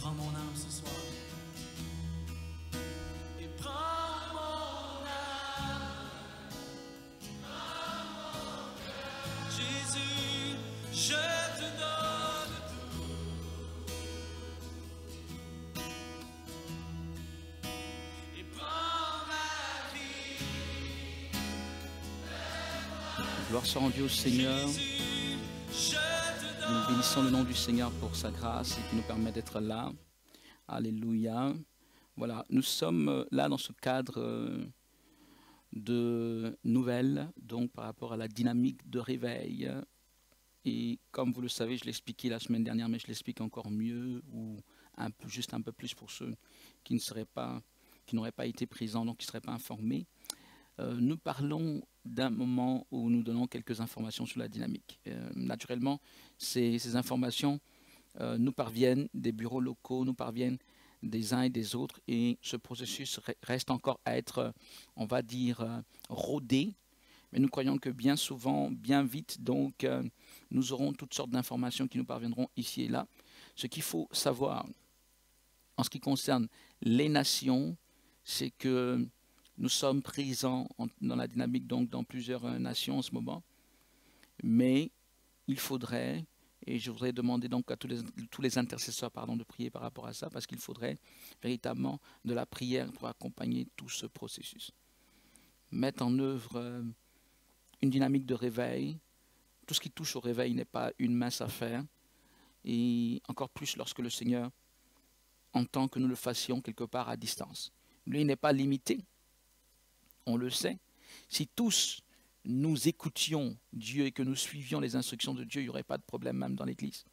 prends mon âme ce soir. Et prends mon âme. Jésus, je te donne tout. Et prends ma vie. Gloire soit rendue au Seigneur. Jésus, je te donne. Nous bénissons le nom du Seigneur pour sa grâce et qui nous permet d'être là. Alléluia. Voilà, nous sommes là dans ce cadre de nouvelles, donc par rapport à la dynamique de réveil. Et comme vous le savez, je l'ai expliqué la semaine dernière, mais je l'explique encore mieux, ou juste un peu plus pour ceux qui n'auraient pas été présents, donc qui ne seraient pas informés. Nous parlons d'un moment où nous donnons quelques informations sur la dynamique. Naturellement, ces informations nous parviennent des bureaux locaux, nous parviennent des uns et des autres, et ce processus reste encore à être, on va dire, rodé. Mais nous croyons que bien souvent, bien vite, donc, nous aurons toutes sortes d'informations qui nous parviendront ici et là. Ce qu'il faut savoir en ce qui concerne les nations, c'est que nous sommes présents dans la dynamique, donc dans plusieurs nations en ce moment. Mais il faudrait, et je voudrais demander donc à tous les intercesseurs de prier par rapport à ça, parce qu'il faudrait véritablement de la prière pour accompagner tout ce processus. Mettre en œuvre une dynamique de réveil. Tout ce qui touche au réveil n'est pas une mince affaire. Et encore plus lorsque le Seigneur entend que nous le fassions quelque part à distance. Lui n'est pas limité. On le sait. Si tous nous écoutions Dieu et que nous suivions les instructions de Dieu, il n'y aurait pas de problème même dans l'Église.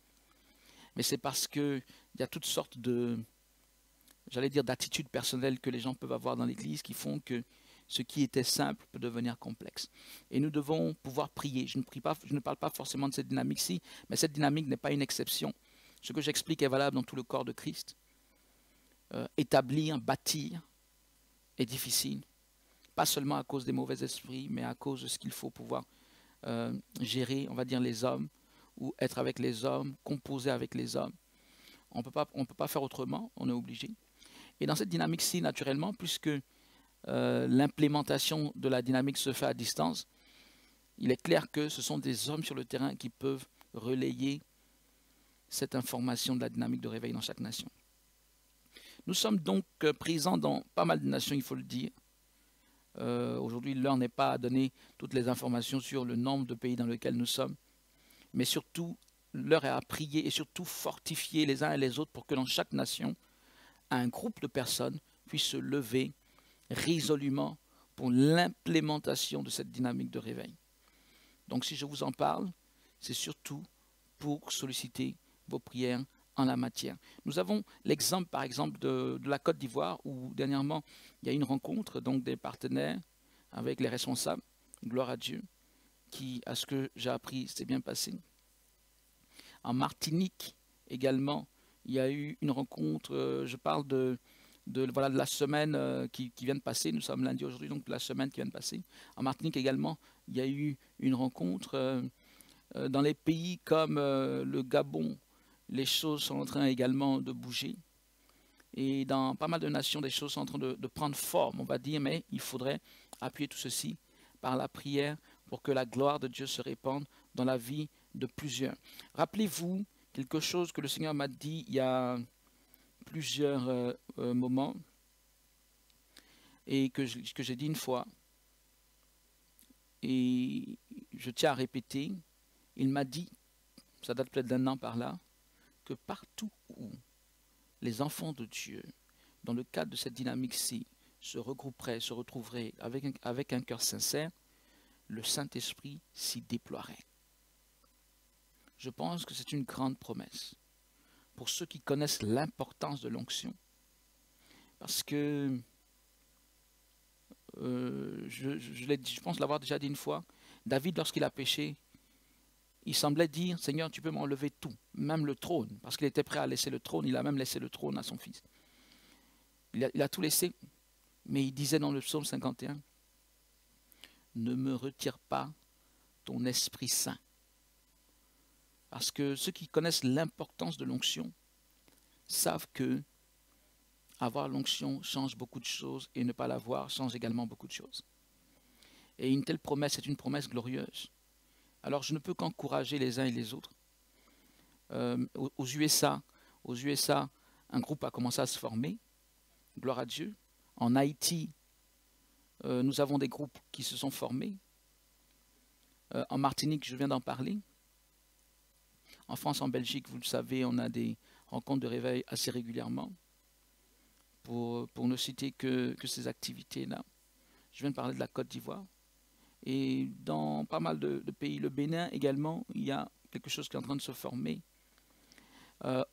Mais c'est parce qu'il y a toutes sortes d'attitudes personnelles que les gens peuvent avoir dans l'Église qui font que ce qui était simple peut devenir complexe. Et nous devons pouvoir prier. Je ne parle pas forcément de cette dynamique-ci, mais cette dynamique n'est pas une exception. Ce que j'explique est valable dans tout le corps de Christ. Établir, bâtir est difficile. Pas seulement à cause des mauvais esprits, mais à cause de ce qu'il faut pouvoir gérer, on va dire, les hommes, ou être avec les hommes, composer avec les hommes. On ne peut pas faire autrement, on est obligé. Et dans cette dynamique-ci, naturellement, puisque l'implémentation de la dynamique se fait à distance, il est clair que ce sont des hommes sur le terrain qui peuvent relayer cette information de la dynamique de réveil dans chaque nation. Nous sommes donc présents dans pas mal de nations, il faut le dire. Aujourd'hui, l'heure n'est pas à donner toutes les informations sur le nombre de pays dans lesquels nous sommes, mais surtout, l'heure est à prier et surtout fortifier les uns et les autres pour que dans chaque nation, un groupe de personnes puisse se lever résolument pour l'implémentation de cette dynamique de réveil. Donc si je vous en parle, c'est surtout pour solliciter vos prières en la matière. Nous avons l'exemple par exemple de la Côte d'Ivoire où dernièrement il y a une rencontre donc des partenaires avec les responsables, gloire à Dieu, qui à ce que j'ai appris s'est bien passé. En Martinique également, il y a eu une rencontre, je parle de la semaine qui vient de passer, nous sommes lundi aujourd'hui, donc la semaine qui vient de passer. En Martinique également, il y a eu une rencontre. Dans les pays comme le Gabon, les choses sont en train également de bouger. Et dans pas mal de nations, des choses sont en train de prendre forme, on va dire, mais il faudrait appuyer tout ceci par la prière pour que la gloire de Dieu se répande dans la vie de plusieurs. Rappelez-vous quelque chose que le Seigneur m'a dit il y a plusieurs moments et que j'ai dit une fois et je tiens à répéter. Il m'a dit, ça date peut-être d'1 an par là, que partout où les enfants de Dieu, dans le cadre de cette dynamique-ci, se regrouperaient, se retrouveraient avec un cœur sincère, le Saint-Esprit s'y déploierait. Je pense que c'est une grande promesse pour ceux qui connaissent l'importance de l'onction. Parce que, je pense l'avoir déjà dit une fois, David, lorsqu'il a péché, il semblait dire, Seigneur, tu peux m'enlever tout, même le trône, parce qu'il était prêt à laisser le trône, il a même laissé le trône à son fils. Il a tout laissé, mais il disait dans le psaume 51, ne me retire pas ton Esprit Saint. Parce que ceux qui connaissent l'importance de l'onction savent que avoir l'onction change beaucoup de choses et ne pas l'avoir change également beaucoup de choses. Et une telle promesse est une promesse glorieuse. Alors je ne peux qu'encourager les uns et les autres. Aux USA, un groupe a commencé à se former, gloire à Dieu. En Haïti, nous avons des groupes qui se sont formés. En Martinique, je viens d'en parler. En France, en Belgique, vous le savez, on a des rencontres de réveil assez régulièrement. Pour ne citer que ces activités-là. Je viens de parler de la Côte d'Ivoire. Et dans pas mal de pays, le Bénin également, il y a quelque chose qui est en train de se former.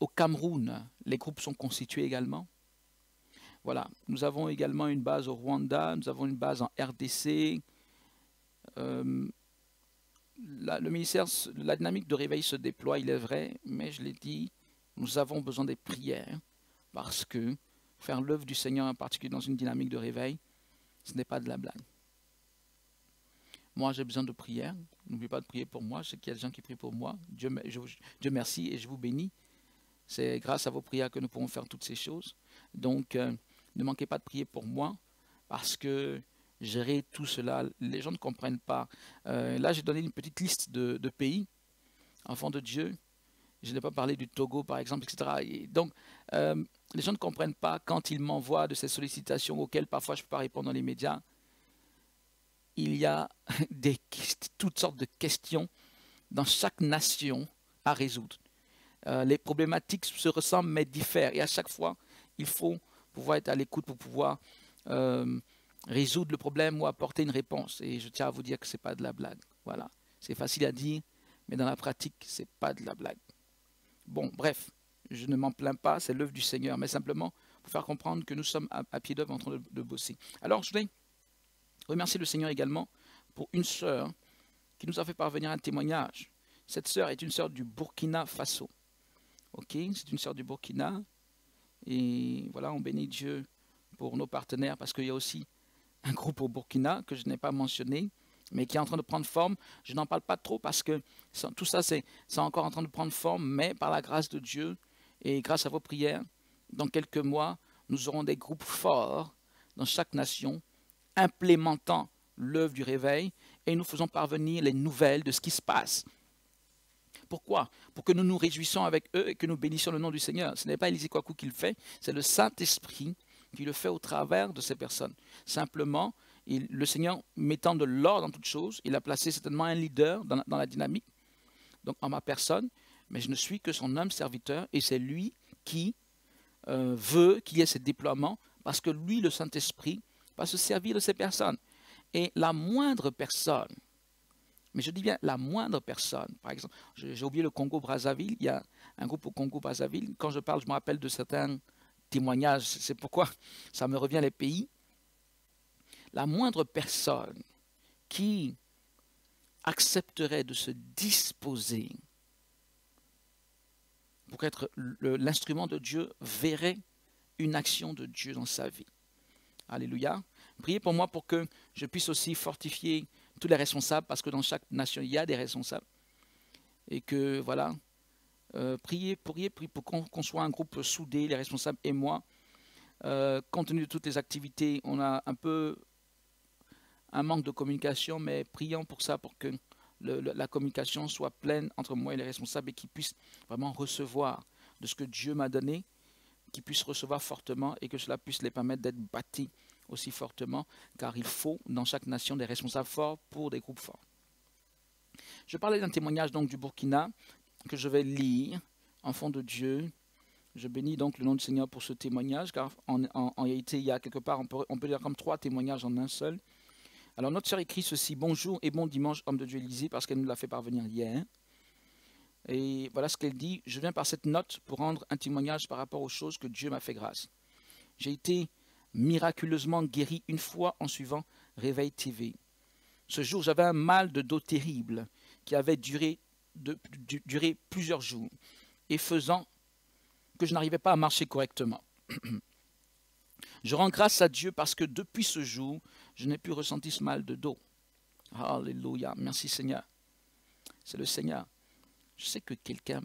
Au Cameroun, les groupes sont constitués également. Voilà, nous avons également une base au Rwanda, nous avons une base en RDC. Le ministère, la dynamique de réveil se déploie, il est vrai, mais je l'ai dit, nous avons besoin des prières parce que faire l'œuvre du Seigneur, en particulier dans une dynamique de réveil, ce n'est pas de la blague. Moi, j'ai besoin de prières. N'oubliez pas de prier pour moi. Je sais qu'il y a des gens qui prient pour moi. Dieu merci et je vous bénis. C'est grâce à vos prières que nous pouvons faire toutes ces choses. Donc, ne manquez pas de prier pour moi parce que gérer tout cela, les gens ne comprennent pas. Là, j'ai donné une petite liste de pays, enfants de Dieu. Je n'ai pas parlé du Togo, par exemple, etc. Et donc, les gens ne comprennent pas quand ils m'envoient de ces sollicitations auxquelles parfois je ne peux pas répondre dans les médias. Il y a toutes sortes de questions dans chaque nation à résoudre. Les problématiques se ressemblent mais diffèrent. Et à chaque fois, il faut pouvoir être à l'écoute pour pouvoir résoudre le problème ou apporter une réponse. Et je tiens à vous dire que ce n'est pas de la blague. Voilà. C'est facile à dire, mais dans la pratique, ce n'est pas de la blague. Bon, bref, je ne m'en plains pas, c'est l'œuvre du Seigneur, mais simplement pour faire comprendre que nous sommes à pied d'œuvre en train de bosser. Alors, je voulais remercier le Seigneur également pour une sœur qui nous a fait parvenir un témoignage. Cette sœur est une sœur du Burkina Faso. Ok, c'est une sœur du Burkina. Et voilà, on bénit Dieu pour nos partenaires parce qu'il y a aussi un groupe au Burkina que je n'ai pas mentionné, mais qui est en train de prendre forme. Je n'en parle pas trop parce que tout ça, c'est encore en train de prendre forme, mais par la grâce de Dieu et grâce à vos prières, dans quelques mois, nous aurons des groupes forts dans chaque nation, implémentant l'œuvre du réveil et nous faisons parvenir les nouvelles de ce qui se passe. Pourquoi? Pour que nous nous réjouissions avec eux et que nous bénissions le nom du Seigneur. Ce n'est pas Élisée Kouakou qui le fait, c'est le Saint-Esprit qui le fait au travers de ces personnes. Simplement, le Seigneur mettant de l'ordre dans toutes choses, il a placé certainement un leader dans la dynamique, donc en ma personne, mais je ne suis que son humble serviteur et c'est lui qui veut qu'il y ait ces déploiements parce que lui, le Saint-Esprit, va se servir de ces personnes. Et la moindre personne, mais je dis bien la moindre personne, par exemple, j'ai oublié le Congo-Brazzaville, il y a un groupe au Congo-Brazzaville, quand je parle, je me rappelle de certains témoignages, c'est pourquoi ça me revient les pays. La moindre personne qui accepterait de se disposer pour être l'instrument de Dieu verrait une action de Dieu dans sa vie. Alléluia. Priez pour moi pour que je puisse aussi fortifier tous les responsables, parce que dans chaque nation, il y a des responsables. Et que, voilà, priez pour qu'on soit un groupe soudé, les responsables et moi. Compte tenu de toutes les activités, on a un peu un manque de communication, mais prions pour ça, pour que la communication soit pleine entre moi et les responsables et qu'ils puissent vraiment recevoir de ce que Dieu m'a donné, qu'ils puissent recevoir fortement et que cela puisse les permettre d'être bâtis aussi fortement, car il faut dans chaque nation des responsables forts pour des groupes forts. Je parlais d'un témoignage donc du Burkina que je vais lire, enfant de Dieu. Je bénis donc le nom du Seigneur pour ce témoignage, car en réalité, il y a quelque part, on peut dire comme 3 témoignages en un seul. Alors notre sœur écrit ceci: bonjour et bon dimanche, homme de Dieu Élisée, parce qu'elle nous l'a fait parvenir hier. Et voilà ce qu'elle dit: je viens par cette note pour rendre un témoignage par rapport aux choses que Dieu m'a fait grâce. J'ai été miraculeusement guéri une fois en suivant Réveil TV. Ce jour, j'avais un mal de dos terrible qui avait duré plusieurs jours et faisant que je n'arrivais pas à marcher correctement. Je rends grâce à Dieu parce que depuis ce jour, je n'ai plus ressenti ce mal de dos. Alléluia, merci Seigneur. C'est le Seigneur. Je sais que quelqu'un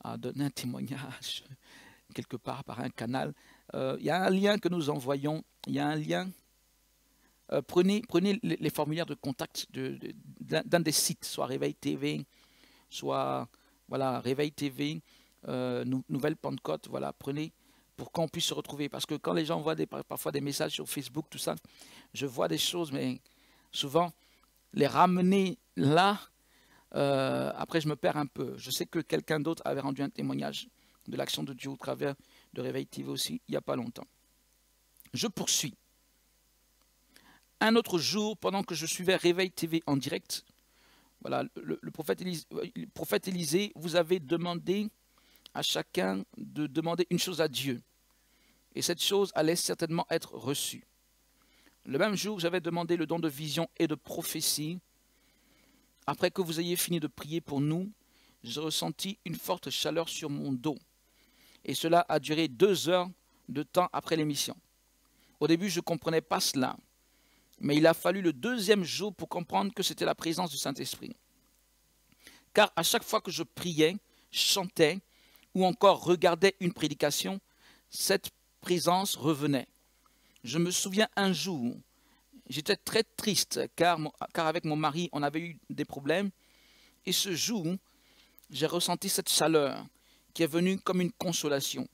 à donner un témoignage quelque part par un canal, il y a un lien que nous envoyons, il y a un lien. Prenez les formulaires de contact d'un des sites, soit Réveil TV, soit voilà, Réveil TV, Nouvelle Pentecôte, voilà, prenez pour qu'on puisse se retrouver. Parce que quand les gens voient parfois des messages sur Facebook, tout ça, je vois des choses, mais souvent, les ramener là, après je me perds un peu. Je sais que quelqu'un d'autre avait rendu un témoignage de l'action de Dieu au travers de Réveil TV aussi, il n'y a pas longtemps. Je poursuis. Un autre jour, pendant que je suivais Réveil TV en direct, voilà, le prophète Élisée, vous avez demandé à chacun de demander une chose à Dieu. Et cette chose allait certainement être reçue. Le même jour, j'avais demandé le don de vision et de prophétie. Après que vous ayez fini de prier pour nous, j'ai ressenti une forte chaleur sur mon dos. Et cela a duré 2 heures de temps après l'émission. Au début, je ne comprenais pas cela. Mais il a fallu le 2e jour pour comprendre que c'était la présence du Saint-Esprit. Car à chaque fois que je priais, chantais ou encore regardais une prédication, cette présence revenait. Je me souviens un jour, j'étais très triste car avec mon mari, on avait eu des problèmes. Et ce jour, j'ai ressenti cette chaleur qui est venue comme une consolation.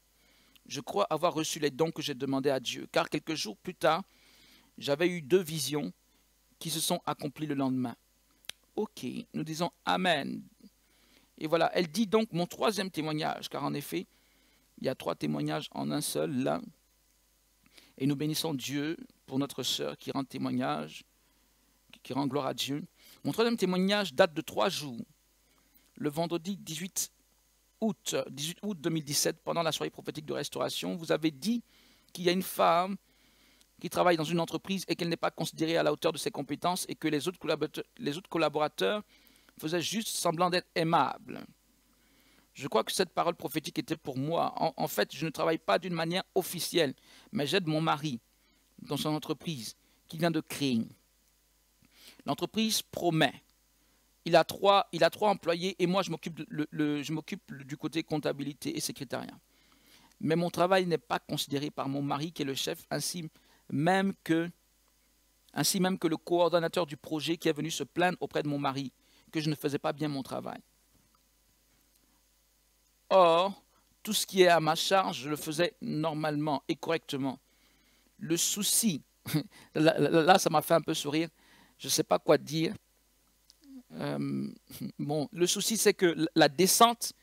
Je crois avoir reçu les dons que j'ai demandés à Dieu. Car quelques jours plus tard, j'avais eu 2 visions qui se sont accomplies le lendemain. Ok, nous disons Amen. Et voilà, elle dit donc mon 3e témoignage, car en effet, il y a 3 témoignages en un seul, là. Et nous bénissons Dieu pour notre sœur qui rend témoignage, qui rend gloire à Dieu. Mon 3e témoignage date de 3 jours. Le vendredi 18 août 2017, pendant la soirée prophétique de restauration, vous avez dit qu'il y a une femme qui travaille dans une entreprise et qu'elle n'est pas considérée à la hauteur de ses compétences et que les autres collaborateurs faisaient juste semblant d'être aimables. Je crois que cette parole prophétique était pour moi. En fait, je ne travaille pas d'une manière officielle, mais j'aide mon mari dans son entreprise qu'il vient de créer. L'entreprise promet. Il a 3 employés et moi, je m'occupe du côté comptabilité et secrétariat. Mais mon travail n'est pas considéré par mon mari qui est le chef, ainsi même que le coordonnateur du projet qui est venu se plaindre auprès de mon mari que je ne faisais pas bien mon travail. Or, tout ce qui est à ma charge, je le faisais normalement et correctement. Le souci, là ça m'a fait un peu sourire, je ne sais pas quoi dire. Bon, le souci c'est que la descente,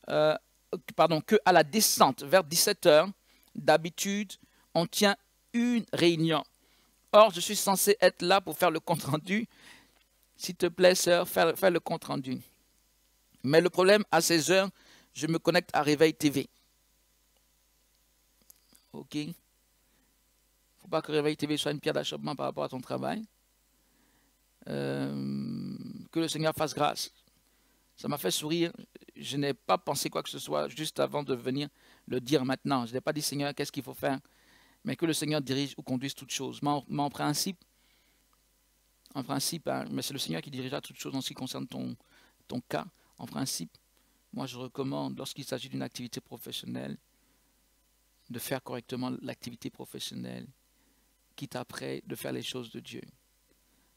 que à la descente vers 17 h, d'habitude, on tient une réunion. Or, je suis censé être là pour faire le compte-rendu. S'il te plaît, sœur, faire le compte-rendu. Mais le problème, à 16 h, je me connecte à Réveil TV. Ok? Il ne faut pas que Réveil TV soit une pierre d'achoppement par rapport à ton travail. Que le Seigneur fasse grâce. Ça m'a fait sourire. Je n'ai pas pensé quoi que ce soit juste avant de venir le dire maintenant. Je n'ai pas dit, Seigneur, qu'est-ce qu'il faut faire? Mais que le Seigneur dirige ou conduise toutes choses. Mais en principe, hein, mais c'est le Seigneur qui dirigera toutes choses en ce qui concerne ton cas. En principe, moi je recommande, lorsqu'il s'agit d'une activité professionnelle, de faire correctement l'activité professionnelle, quitte après de faire les choses de Dieu.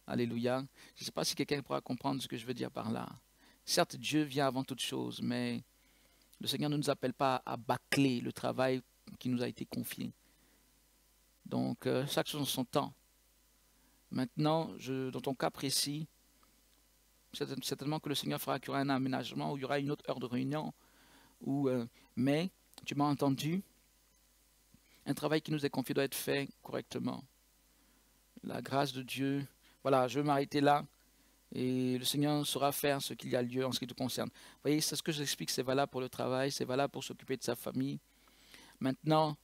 Alléluia. Je ne sais pas si quelqu'un pourra comprendre ce que je veux dire par là. Certes, Dieu vient avant toute chose, mais le Seigneur ne nous appelle pas à bâcler le travail qui nous a été confié. Donc, chaque chose en son temps. Maintenant, dans ton cas précis, certainement que le Seigneur fera qu'il y aura un aménagement ou il y aura une autre heure de réunion. Mais, tu m'as entendu, un travail qui nous est confié doit être fait correctement. La grâce de Dieu. Voilà, je vais m'arrêter là. Et le Seigneur saura faire ce qu'il y a lieu en ce qui te concerne. Vous voyez, c'est ce que j'explique, c'est valable pour le travail, c'est valable pour s'occuper de sa famille. Maintenant,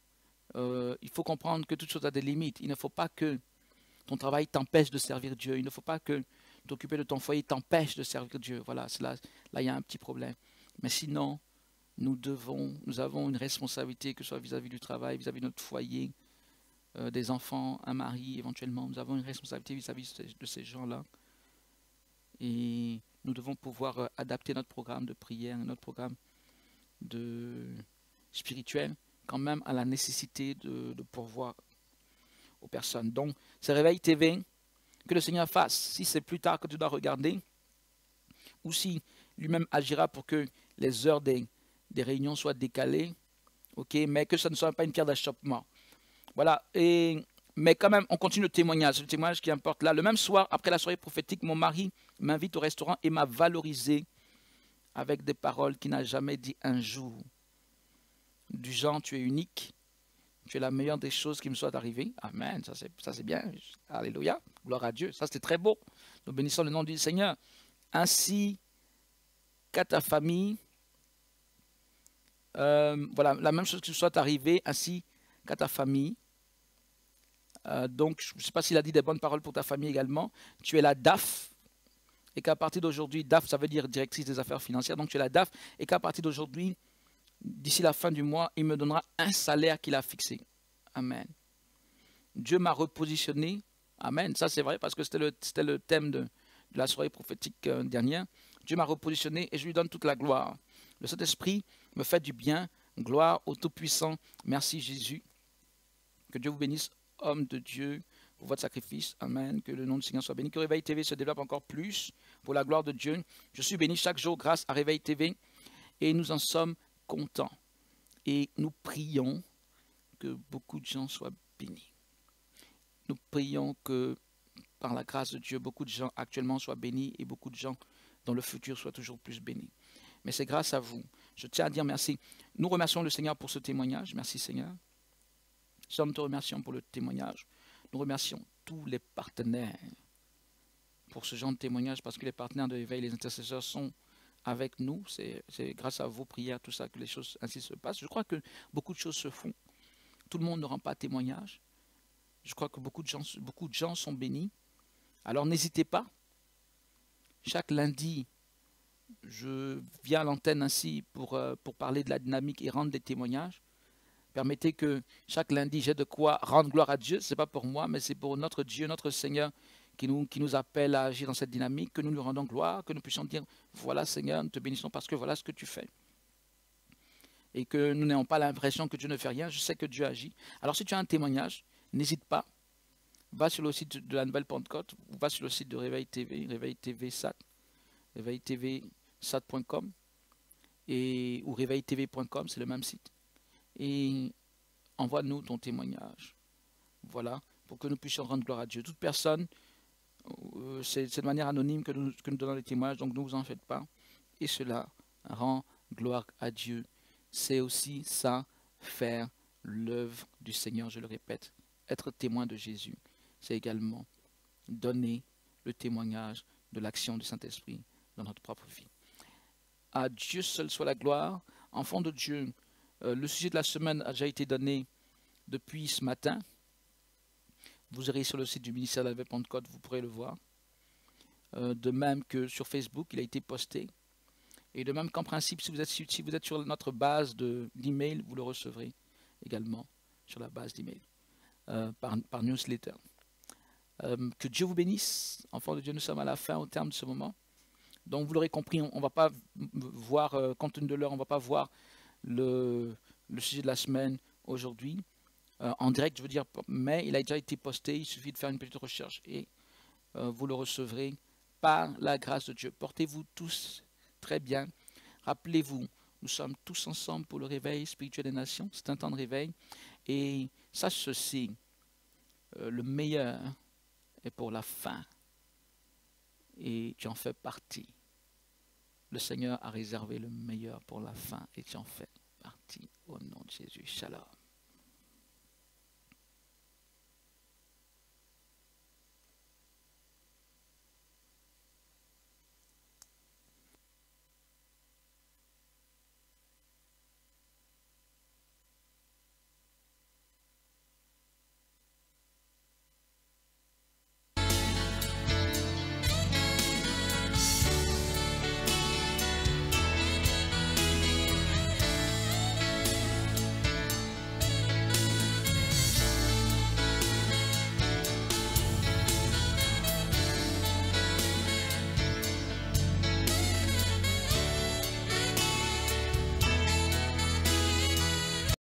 il faut comprendre que toute chose a des limites. Il ne faut pas que ton travail t'empêche de servir Dieu. Il ne faut pas que t'occuper de ton foyer t'empêche de servir Dieu. Voilà, là il y a un petit problème. Mais sinon, nous avons une responsabilité, que ce soit vis-à-vis du travail, vis-à-vis de notre foyer, des enfants, un mari éventuellement. Nous avons une responsabilité vis-à-vis de ces gens-là. Et nous devons pouvoir adapter notre programme de prière, notre programme spirituel, quand même à la nécessité de pourvoir aux personnes. Donc, c'est Réveil TV, que le Seigneur fasse. Si c'est plus tard que tu dois regarder, ou si lui-même agira pour que les heures des réunions soient décalées, ok, mais que ça ne soit pas une pierre d'achoppement. Voilà, mais quand même, on continue le témoignage qui importe là. Le même soir, après la soirée prophétique, mon mari m'invite au restaurant et m'a valorisé avec des paroles qu'il n'a jamais dit un jour. Du genre, tu es unique, tu es la meilleure des choses qui me soient arrivées. Amen, ça c'est bien. Alléluia, gloire à Dieu. Ça c'était très beau. Nous bénissons le nom du Seigneur. Ainsi qu'à ta famille, voilà, la même chose qui soit arrivée, ainsi qu'à ta famille. Donc, je ne sais pas s'il a dit des bonnes paroles pour ta famille également. Tu es la DAF, et qu'à partir d'aujourd'hui, DAF, ça veut dire directrice des affaires financières, donc tu es la DAF, et qu'à partir d'aujourd'hui, d'ici la fin du mois, il me donnera un salaire qu'il a fixé. Amen. Dieu m'a repositionné. Amen. Ça, c'est vrai, parce que c'était le thème de la soirée prophétique dernière. Dieu m'a repositionné et je lui donne toute la gloire. Le Saint-Esprit me fait du bien. Gloire au Tout-Puissant. Merci Jésus. Que Dieu vous bénisse, homme de Dieu, pour votre sacrifice. Amen. Que le nom du Seigneur soit béni. Que Réveil TV se développe encore plus pour la gloire de Dieu. Je suis béni chaque jour grâce à Réveil TV et nous en sommes contents. Et nous prions que beaucoup de gens soient bénis. Nous prions que par la grâce de Dieu, beaucoup de gens actuellement soient bénis et beaucoup de gens dans le futur soient toujours plus bénis. Mais c'est grâce à vous. Je tiens à dire merci. Nous remercions le Seigneur pour ce témoignage. Merci Seigneur. Nous te remercions pour le témoignage. Nous remercions tous les partenaires pour ce genre de témoignage parce que les partenaires de l'éveil, les intercesseurs sont avec nous. C'est grâce à vos prières, tout ça, que les choses ainsi se passent. Je crois que beaucoup de choses se font. Tout le monde ne rend pas témoignage. Je crois que beaucoup de gens sont bénis. Alors n'hésitez pas. Chaque lundi, je viens à l'antenne ainsi pour parler de la dynamique et rendre des témoignages. Permettez que chaque lundi, j'ai de quoi rendre gloire à Dieu. Ce n'est pas pour moi, mais c'est pour notre Dieu, notre Seigneur, qui nous appelle à agir dans cette dynamique, que nous lui rendons gloire, que nous puissions dire, voilà Seigneur, nous te bénissons parce que voilà ce que tu fais. Et que nous n'ayons pas l'impression que Dieu ne fait rien. Je sais que Dieu agit. Alors si tu as un témoignage, n'hésite pas. Va sur le site de la Nouvelle Pentecôte, ou va sur le site de Réveil TV, Réveil TV SAT, réveiltvsat.com ou réveiltv.com, c'est le même site. Et envoie-nous ton témoignage. Voilà, pour que nous puissions rendre gloire à Dieu. Toute personne, c'est de manière anonyme que nous donnons les témoignages, donc ne vous en faites pas. Et cela rend gloire à Dieu. C'est aussi ça, faire l'œuvre du Seigneur, je le répète. Être témoin de Jésus, c'est également donner le témoignage de l'action du Saint-Esprit dans notre propre vie. À Dieu seul soit la gloire. Enfants de Dieu, le sujet de la semaine a déjà été donné depuis ce matin. Vous irez sur le site du ministère de la Nouvelle Pentecôte, vous pourrez le voir. De même que sur Facebook, il a été posté. Et de même qu'en principe, si vous êtes sur notre base d'email, vous le recevrez également sur la base d'email, par newsletter. Que Dieu vous bénisse. Enfants de Dieu, nous sommes à la fin, au terme de ce moment. Donc vous l'aurez compris, on ne va pas voir, compte tenu de l'heure, on ne va pas voir le sujet de la semaine aujourd'hui. En direct, je veux dire, mais il a déjà été posté, il suffit de faire une petite recherche et vous le recevrez par la grâce de Dieu. Portez-vous tous très bien. Rappelez-vous, nous sommes tous ensemble pour le réveil spirituel des nations. C'est un temps de réveil. Et sache ceci, le meilleur est pour la fin. Et tu en fais partie. Le Seigneur a réservé le meilleur pour la fin et tu en fais partie. Au nom de Jésus. Shalom.